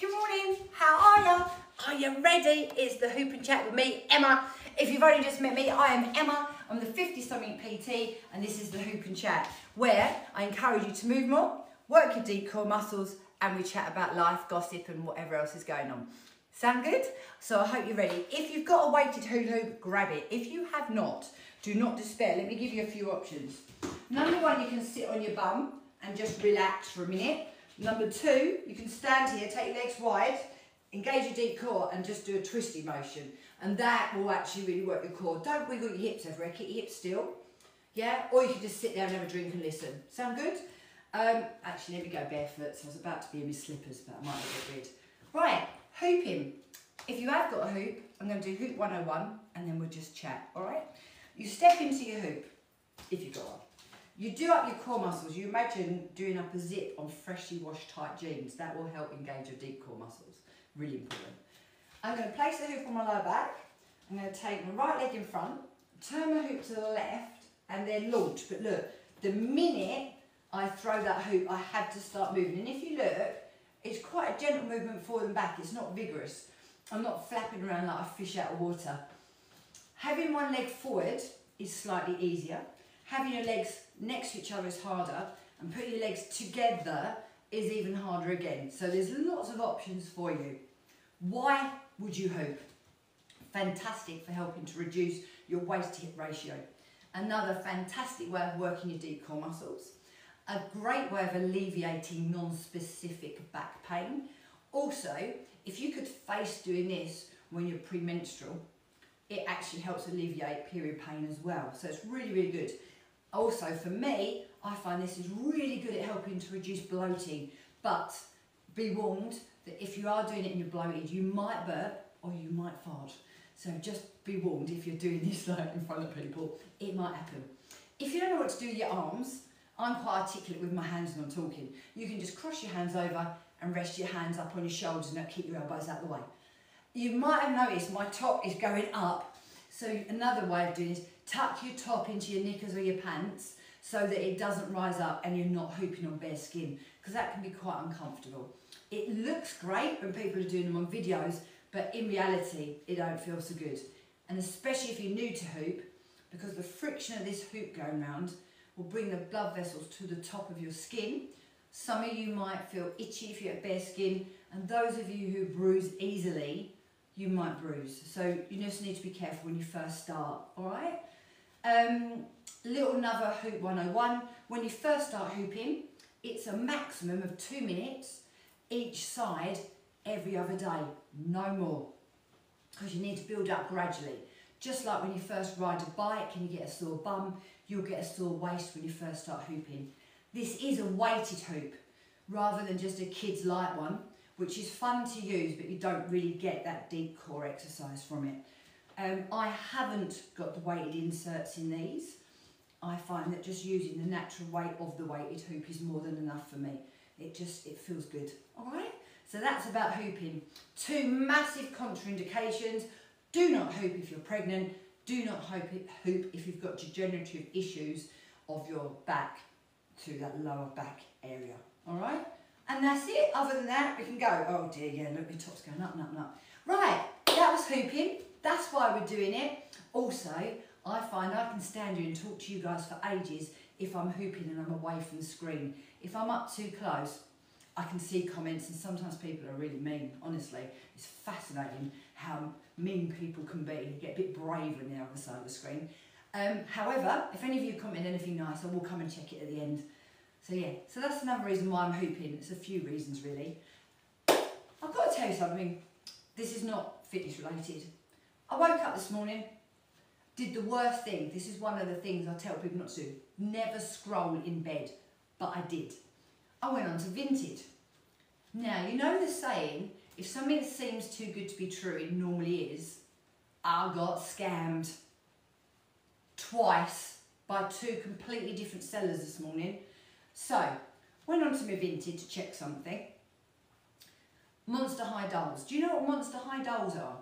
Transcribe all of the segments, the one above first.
Good morning, how are ya? Are you ready? It's the Hoop and Chat with me, Emma. If you've only just met me, I am Emma. I'm the 50-something PT and this is the Hoop and Chat, where I encourage you to move more, work your deep core muscles, and we chat about life, gossip and whatever else is going on. Sound good? So I hope you're ready. If you've got a weighted hula hoop, grab it. If you have not, do not despair. Let me give you a few options. Number one, you can sit on your bum and just relax for a minute. Number two, you can stand here, take your legs wide, engage your deep core and just do a twisty motion. And that will actually really work your core. Don't wiggle your hips everywhere, keep your hips still. Yeah, or you can just sit there and have a drink and listen. Sound good? Actually, let me go barefoot. So I was about to be in my slippers, but I might get rid. Right, hooping. If you have got a hoop, I'm going to do hoop 101 and then we'll just chat, all right? You step into your hoop, if you've got one. You do up your core muscles. You imagine doing up a zip on freshly washed tight jeans. That will help engage your deep core muscles. Really important. I'm going to place the hoop on my lower back. I'm going to take my right leg in front, turn my hoop to the left and then launch. But look, the minute I throw that hoop, I have to start moving. And if you look, it's quite a gentle movement forward and back. It's not vigorous. I'm not flapping around like a fish out of water. Having one leg forward is slightly easier. Having your legs next to each other is harder, and putting your legs together is even harder again. So there's lots of options for you. Why would you hoop? Fantastic for helping to reduce your waist to hip ratio. Another fantastic way of working your deep core muscles. A great way of alleviating non-specific back pain. Also, if you could face doing this when you're premenstrual, it actually helps alleviate period pain as well. So it's really, really good. Also, for me, I find this is really good at helping to reduce bloating. But be warned that if you are doing it and you're bloated, you might burp or you might fart. So just be warned if you're doing this like in front of people, it might happen. If you don't know what to do with your arms, I'm quite articulate with my hands when I'm talking. You can just cross your hands over and rest your hands up on your shoulders and keep your elbows out the way. You might have noticed my top is going up. So another way of doing this, tuck your top into your knickers or your pants so that it doesn't rise up and you're not hooping on bare skin, because that can be quite uncomfortable. It looks great when people are doing them on videos, but in reality, it don't feel so good. And especially if you're new to hoop, because the friction of this hoop going round will bring the blood vessels to the top of your skin. Some of you might feel itchy if you have bare skin, and those of you who bruise easily, you might bruise. So you just need to be careful when you first start, all right? Little another hoop 101. When you first start hooping, it's a maximum of 2 minutes each side every other day, no more. Because you need to build up gradually. Just like when you first ride a bike and you get a sore bum, you'll get a sore waist when you first start hooping. This is a weighted hoop rather than just a kid's light one, which is fun to use, but you don't really get that deep core exercise from it. I haven't got the weighted inserts in these. I find that just using the natural weight of the weighted hoop is more than enough for me. It feels good, all right? So that's about hooping. 2 massive contraindications. Do not hoop if you're pregnant. Do not hoop if you've got degenerative issues of your back to that lower back area, all right? And that's it. Other than that, we can go. Oh dear, yeah, look, my top's going up and up and up. Right, that was hooping. That's why we're doing it. Also, I find I can stand here and talk to you guys for ages if I'm hooping and I'm away from the screen. If I'm up too close, I can see comments and sometimes people are really mean, honestly. It's fascinating how mean people can be. You get a bit brave when they're on the side of the screen. However, if any of you comment anything nice, I will come and check it at the end. So yeah, so that's another reason why I'm hooping. It's a few reasons really. I've got to tell you something. This is not fitness related. I woke up this morning, did the worst thing. This is one of the things I tell people not to do. Never scroll in bed, but I did. I went on to Vinted. Now, you know the saying, if something seems too good to be true, it normally is. I got scammed twice by 2 completely different sellers this morning. So, went on to my Vinted to check something. Monster High Dolls. Do you know what Monster High Dolls are?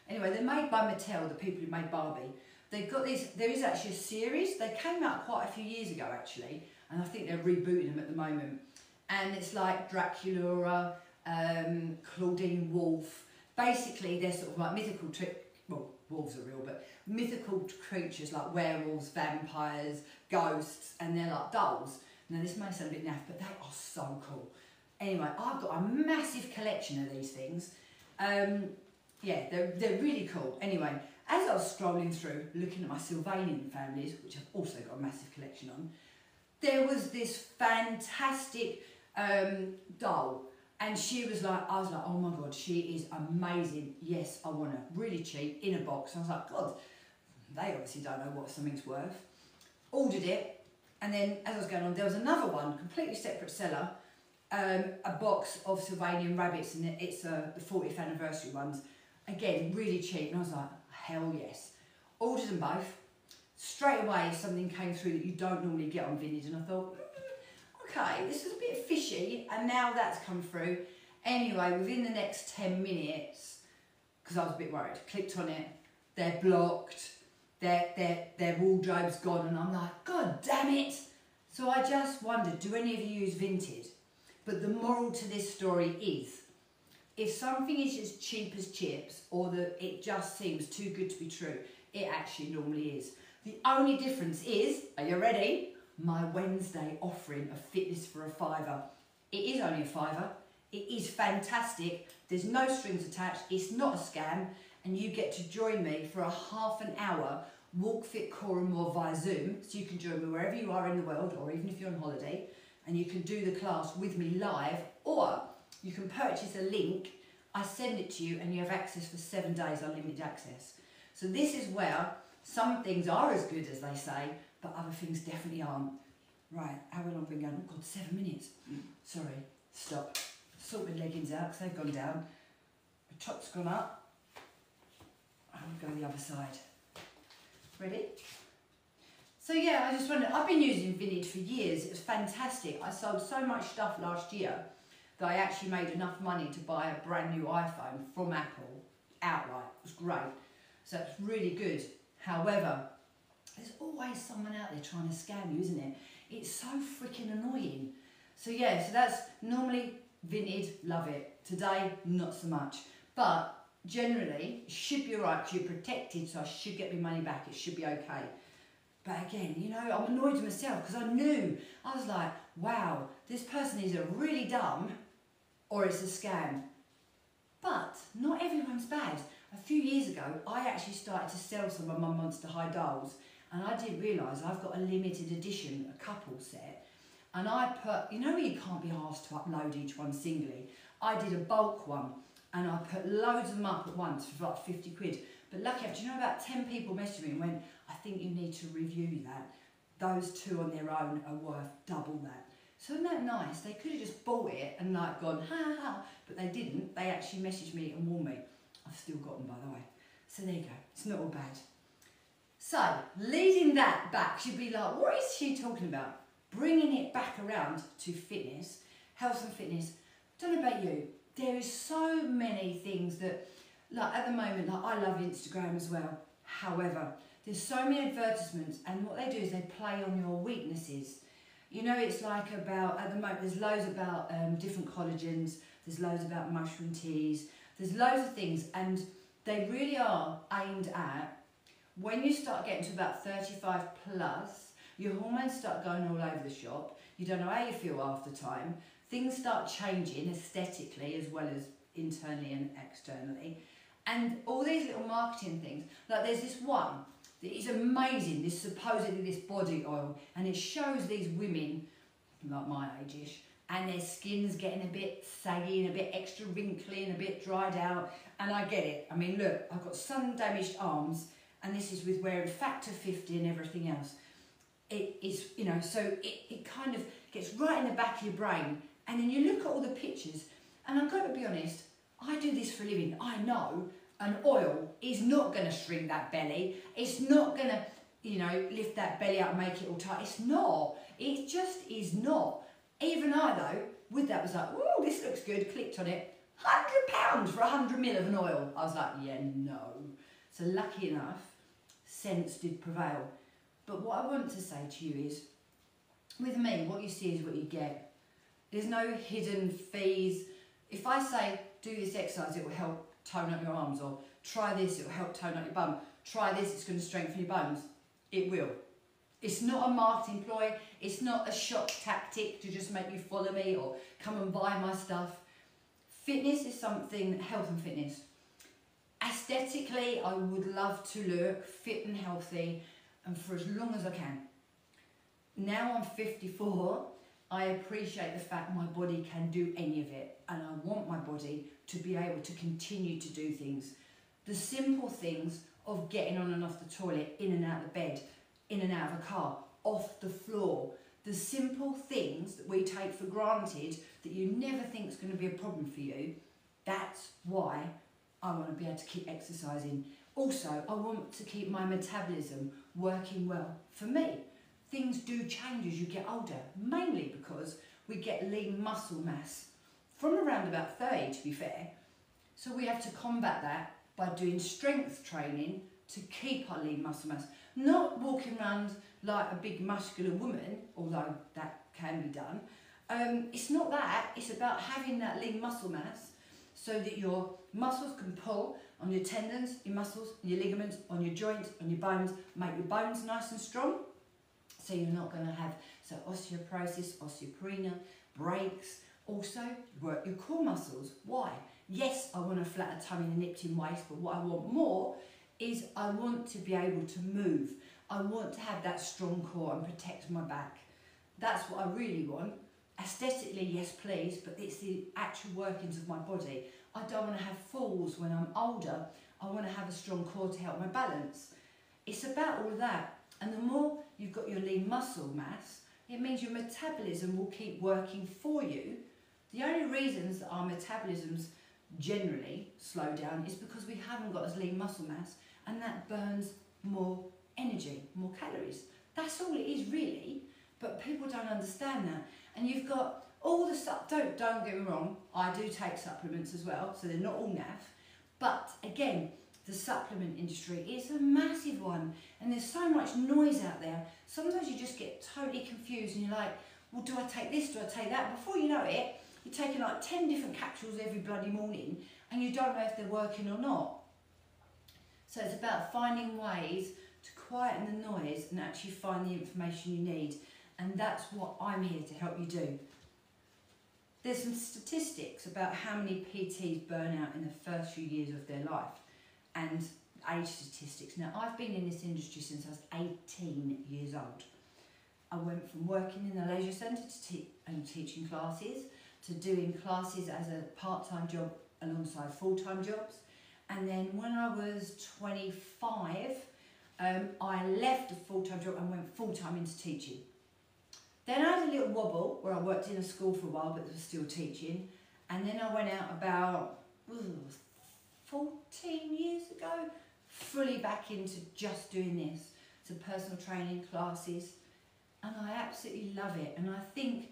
Anyway, they're made by Mattel, the people who made Barbie. They've got these, there is actually a series. They came out quite a few years ago actually, and I think they're rebooting them at the moment. And it's like Dracula, Claudine Wolf. Basically, they're sort of like mythical, well, wolves are real, but mythical creatures like werewolves, vampires, ghosts, and they're like dolls. Now this may sound a bit naff, but they are so cool. Anyway, I've got a massive collection of these things. Yeah, they're really cool. Anyway, as I was scrolling through, looking at my Sylvanian families, which I've also got a massive collection on, there was this fantastic doll. And she was like, I was like, oh my God, she is amazing. Yes, I want her. Really cheap, in a box. I was like, God, they obviously don't know what something's worth. Ordered it. And then as I was going on, there was another one, completely separate seller, a box of Sylvanian rabbits, and it's the 40th anniversary ones. Again, really cheap. And I was like, hell yes. Ordered them both. Straight away, something came through that you don't normally get on Vinted, and I thought, okay, this was a bit fishy, and now that's come through. Anyway, within the next 10 minutes, because I was a bit worried, clicked on it, they're blocked, their wardrobe's gone, and I'm like, God damn it! So I just wondered, do any of you use Vinted? But the moral to this story is, if something is as cheap as chips, or that it just seems too good to be true, it actually normally is. The only difference is, are you ready? My Wednesday offering of fitness for a £5. It is only a £5. It is fantastic. There's no strings attached. It's not a scam. And you get to join me for a half an hour Walk Fit Core and More via Zoom. So you can join me wherever you are in the world, or even if you're on holiday, and you can do the class with me live, or you can purchase a link. I send it to you and you have access for 7 days, unlimited access. So this is where some things are as good as they say, but other things definitely aren't. Right, how long have I been going? Oh God, 7 minutes. Sorry, stop. Sort my leggings out because they've gone down. The top's gone up. I'm going to go the other side. Ready? So yeah, I just wondered, I've been using Vinted for years. It was fantastic. I sold so much stuff last year that I actually made enough money to buy a brand new iPhone from Apple outright. It was great. So it's really good. However, there's always someone out there trying to scam you, isn't it? It's so freaking annoying. So yeah, so that's normally Vinted, love it. Today, not so much. But generally, it should be alright because you're protected, so I should get my money back. It should be okay. But again, you know, I'm annoyed with myself because I knew. I was like, wow, this person is either really dumb or it's a scam. But not everyone's bad. A few years ago, I actually started to sell some of my Monster High dolls, and I didn't realise I've got a limited edition, a couple set, and I put, you know where you can't be asked to upload each one singly? I did a bulk one, and I put loads of them up at once for like 50 quid. But lucky enough, do you know about 10 people messaged me and went, I think you need to review that. Those two on their own are worth double that. So isn't that nice? They could have just bought it and like gone, ha ha ha, but they didn't. They actually messaged me and warned me. I've still got them, by the way. So there you go. It's not all bad. So, leading that back, you'd be like, what is she talking about? Bringing it back around to fitness, health and fitness. Don't know about you. There is so many things that, like at the moment, like I love Instagram as well. However, there's so many advertisements, and what they do is they play on your weaknesses. You know, it's like about, at the moment, there's loads about different collagens, there's loads about mushroom teas, there's loads of things, and they really are aimed at, when you start getting to about 35 plus, your hormones start going all over the shop, you don't know how you feel half the time, things start changing aesthetically as well as internally and externally, and all these little marketing things, like there's this one that is amazing, this supposedly this body oil, and it shows these women, like my age-ish, and their skin's getting a bit saggy and a bit extra wrinkly and a bit dried out, and I get it. I mean, look, I've got sun-damaged arms, and this is with wearing factor 50 and everything else. It is, you know, so it kind of gets right in the back of your brain, and then you look at all the pictures, and I've got to be honest, I do this for a living. I know an oil is not going to shrink that belly. It's not going to, you know, lift that belly up and make it all tight. It's not. It just is not. Even I, though, with that was like, oh, this looks good, clicked on it. £100 for 100 ml of an oil. I was like, yeah, no. So lucky enough, sense did prevail. But what I want to say to you is, with me, what you see is what you get. There's no hidden fees. If I say, do this exercise, it will help tone up your arms, or try this, it will help tone up your bum, try this, it's going to strengthen your bones, it will. It's not a marketing ploy, it's not a shock tactic to just make you follow me or come and buy my stuff. Fitness is something, health and fitness. Aesthetically, I would love to look fit and healthy, and for as long as I can. Now I'm 54, I appreciate the fact my body can do any of it, and I want my body to be able to continue to do things. The simple things of getting on and off the toilet, in and out of the bed, in and out of a car, off the floor. The simple things that we take for granted that you never think is going to be a problem for you, that's why I want to be able to keep exercising. Also, I want to keep my metabolism working well. For me, things do change as you get older, mainly because we get lean muscle mass from around about 30, to be fair. So we have to combat that by doing strength training to keep our lean muscle mass. Not walking around like a big muscular woman, although that can be done. It's not that, it's about having that lean muscle mass so that your muscles can pull on your tendons, your muscles, your ligaments, on your joints, on your bones, make your bones nice and strong. So you're not going to have osteoporosis, osteopenia, breaks. Also, work your core muscles. Why? Yes, I want a flatter tummy and a nipped in waist, but what I want more is I want to be able to move. I want to have that strong core and protect my back. That's what I really want. Aesthetically, yes please, but it's the actual workings of my body. I don't want to have falls when I'm older. I want to have a strong core to help my balance. It's about all of that. And the more you've got your lean muscle mass, it means your metabolism will keep working for you. The only reasons that our metabolisms generally slow down is because we haven't got as lean muscle mass, and that burns more energy, more calories. That's all it is really, but people don't understand that. And you've got all the stuff, don't get me wrong, I do take supplements as well, so they're not all naff, but again, the supplement industry is a massive one, and there's so much noise out there. Sometimes you just get totally confused and you're like, well, do I take this, do I take that? Before you know it, you're taking like 10 different capsules every bloody morning and you don't know if they're working or not. So it's about finding ways to quieten the noise and actually find the information you need, and that's what I'm here to help you do. There's some statistics about how many PTs burn out in the first few years of their life, and age statistics. Now, I've been in this industry since I was 18 years old. I went from working in the leisure centre and teaching classes to doing classes as a part-time job alongside full-time jobs. And then when I was 25, I left a full-time job and went full-time into teaching. Then I had a little wobble where I worked in a school for a while but was still teaching. And then I went out about 14 years ago, fully back into just doing this. So personal training, classes, and I absolutely love it. And I think,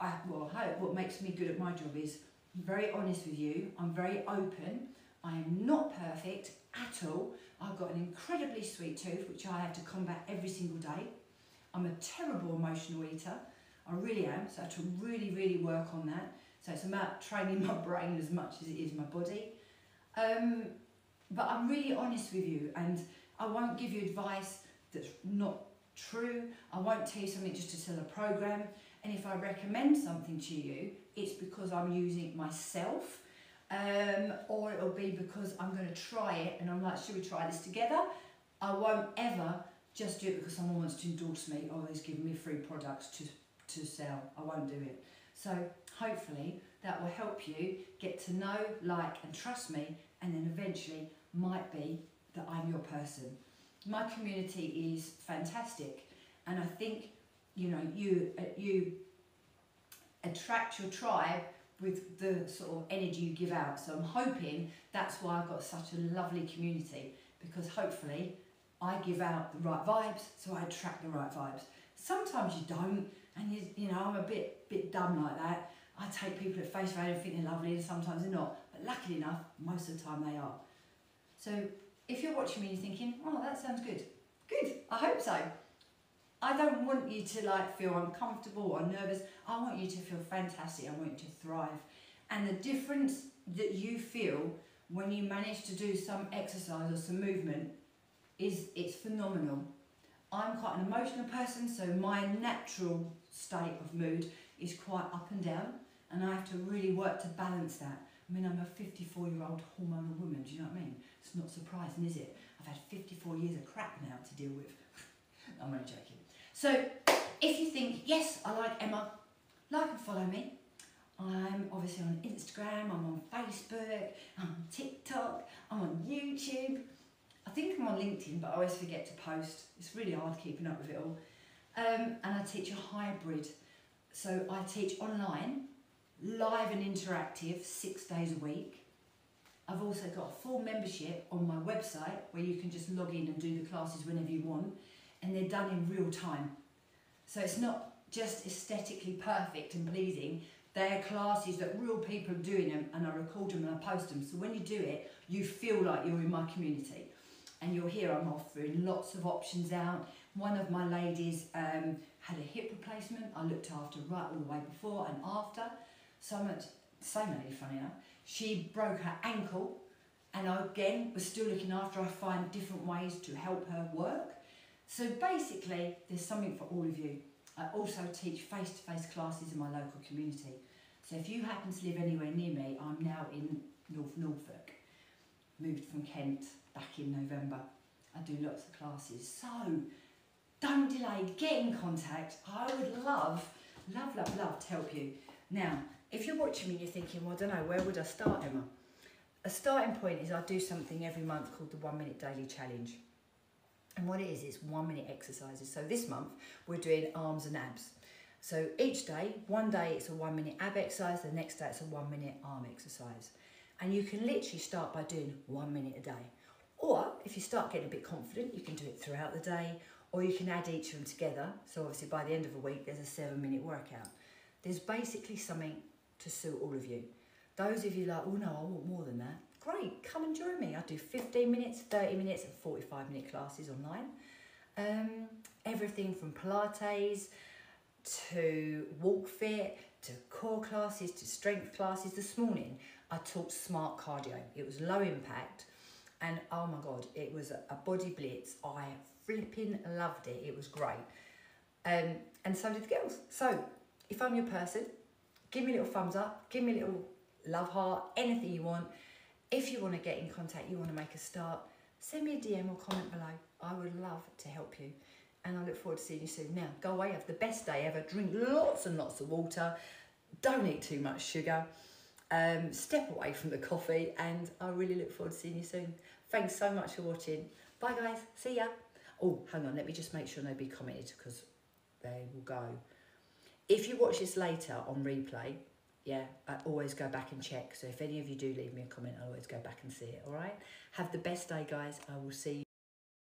I hope what makes me good at my job is I'm very honest with you, I'm very open, I am not perfect at all. I've got an incredibly sweet tooth which I have to combat every single day. I'm a terrible emotional eater, I really am, so I have to really, really work on that. So it's about training my brain as much as it is my body. But I'm really honest with you, and I won't give you advice that's not true. I won't tell you something just to sell a program. And if I recommend something to you, it's because I'm using it myself, or it'll be because I'm going to try it and I'm like, should we try this together? I won't ever just do it because someone wants to endorse me or is giving me free products to sell. I won't do it. So hopefully that will help you get to know, like and trust me, and then eventually might be that I'm your person. My community is fantastic, and I think, you know, you attract your tribe with the sort of energy you give out. So I'm hoping that's why I've got such a lovely community, because hopefully I give out the right vibes, so I attract the right vibes. Sometimes you don't, and you know, I'm a bit dumb like that. I take people at face value and think they're lovely, and sometimes they're not. But luckily enough, most of the time they are. So if you're watching me and you're thinking, oh, that sounds good. Good, I hope so. I don't want you to like feel uncomfortable or nervous. I want you to feel fantastic. I want you to thrive. And the difference that you feel when you manage to do some exercise or some movement it's phenomenal. I'm quite an emotional person, so my natural state of mood is quite up and down, and I have to really work to balance that. I mean, I'm a 54-year-old hormonal woman, do you know what I mean? It's not surprising, is it? I've had 54 years of crap now to deal with. I'm only joking. So, if you think, yes, I like Emma, like and follow me. I'm obviously on Instagram, I'm on Facebook, I'm on TikTok, I'm on YouTube. I think I'm on LinkedIn, but I always forget to post. It's really hard keeping up with it all. And I teach a hybrid. So I teach online, live and interactive, 6 days a week. I've also got a full membership on my website where you can just log in and do the classes whenever you want, and they're done in real time. So it's not just aesthetically perfect and pleasing. They're classes that real people are doing them, and I record them and I post them. So when you do it, you feel like you're in my community. And you'll hear I'm offering lots of options out. One of my ladies had a hip replacement. I looked after right all the way before and after. Same lady, funny enough. She broke her ankle, and I again was still looking after her. I find different ways to help her work. So basically, there's something for all of you. I also teach face-to-face classes in my local community. So if you happen to live anywhere near me, I'm now in North Norfolk. Moved from Kent back in November. I do lots of classes. So don't delay, get in contact. I would love to help you. Now, if you're watching me and you're thinking, well, I don't know, where would I start, Emma? A starting point is I do something every month called the 1 Minute Daily Challenge. And what it is, it's 1 minute exercises. So this month we're doing arms and abs. So each day, one day it's a 1 minute ab exercise, the next day it's a 1 minute arm exercise. And you can literally start by doing 1 minute a day. Or if you start getting a bit confident, you can do it throughout the day, or you can add each of them together. So obviously by the end of a week, there's a 7 minute workout. There's basically something to suit all of you. Those of you like, oh no, I want more than that. Great, come and join me. I do 15 minutes, 30 minutes and 45-minute classes online. Everything from Pilates to walk fit, to core classes, to strength classes. This morning, I taught smart cardio. It was low impact, and oh my God, it was a body blitz. I flipping loved it. It was great. And so did the girls. So if I'm your person, give me a little thumbs up, give me a little love heart, anything you want. If you want to get in contact, you want to make a start, send me a DM or comment below. I would love to help you. And I look forward to seeing you soon. Now, go away, have the best day ever. Drink lots and lots of water. Don't eat too much sugar. Step away from the coffee. And I really look forward to seeing you soon. Thanks so much for watching. Bye, guys. See ya. Oh, hang on. Let me just make sure nobody commented because they will go. If you watch this later on replay, yeah, I always go back and check. So if any of you do leave me a comment, I'll always go back and see it, all right? Have the best day, guys. I will see you.